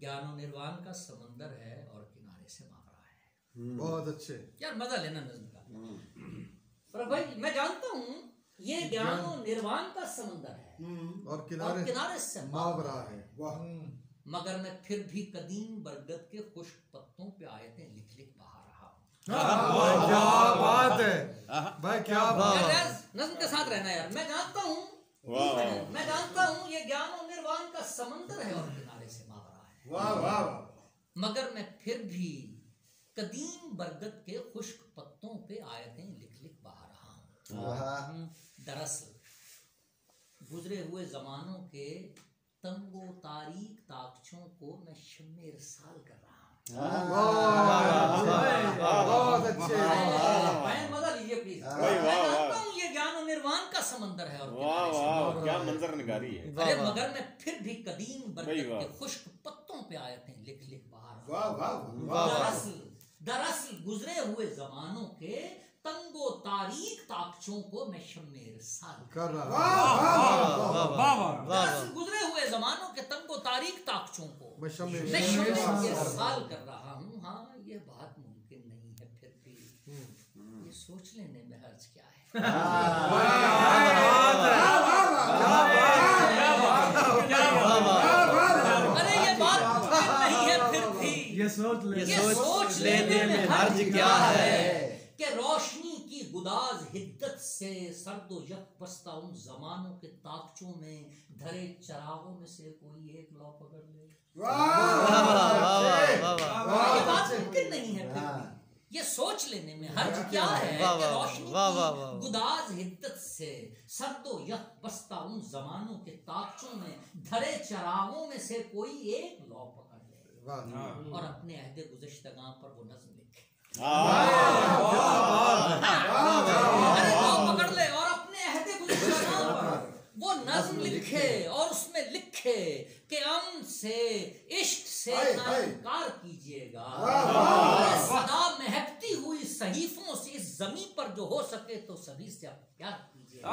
ज्ञानो निर्वाण का समंदर है और किनारे से मांग रहा है। बहुत अच्छे यार मजा लेना नज्म का। पर भाई मैं जानता हूँ ये ज्ञानो निर्वाण का समंदर है और किनारे से मांग रहा है। वाह। मगर मैं फिर भी कदीम बरगद के खुश्क पत्तों पे आयतें लिख लिख बहा रहा हूँ। क्या बात है भाई, क्या बात है। नज्म के साथ रहना यार। मैं जानता हूँ ये ज्ञान और निर्वाण का समंदर है और किनारे से मांग रहा है। वाह वाह। मगर मैं फिर भी कदीम बरगद के खुश्क पत्तों पे आयतें लिख लिख बहा रहा हूँ। दरअसल गुजरे हुए जमानों के तंगो तारीख ताकचों को मैं शम्मे इरसाल कर रहा हूँ। बहुत अच्छे। मजा लीजिए प्लीज। मैं जानता हूँ ये ज्ञान और निर्वाण का समंदर है और क्या मंजर निगारी है। अरे मगर मैं फिर भी कदीम बरगद के खुश्क पत्तों पे आयतें लिख लिख बहा रहा हूँ। दरअसल गुजरे हुए जमानों के तंगो तारीख ताकचों को मैं शम्मे इरसाल कर रहा हूँ। दरअसल गुजरे हुए जमानों के तंगो तारीख ताकचों को मैं शम्मे इरसाल कर रहा हूँ। हाँ ये बात मुमकिन नहीं है, फिर भी ये सोच लेने में हर्ज क्या है। अरे ये बात मुमकिन नहीं है, फिर भी ये सोच लेने में हर्ज क्या है कि रोशनी की गुदाज हिद्दत से सर्दो यक बस्ता उन जमानों के ताकचों में धरे चरागों में से कोई एक लौ पकड़ ले। ये बात मुमकिन नहीं है, फिर भी ये सोच लेने में हर्ज क्या है कि रोशनी की गुदाज हिद्दत से सर्दो यक बस्ता उन जमानों के ताकचों में धरे चरागों में से कोई एक लौ पकड़ ले और अपने अहदे गुज़श्तगां पर वो नज़्म लिखे। अरे वो पकड़ ले और अपने अहदे गुज़श्तगां पर वो नज़्म लिखे और उसमें लिखे कि अमन से इश्क से ना इनकार कीजिएगा। सदा महकती हुई सहीफों से इस जमीन पर जो हो सके तो सभी से आप प्यार कीजिएगा।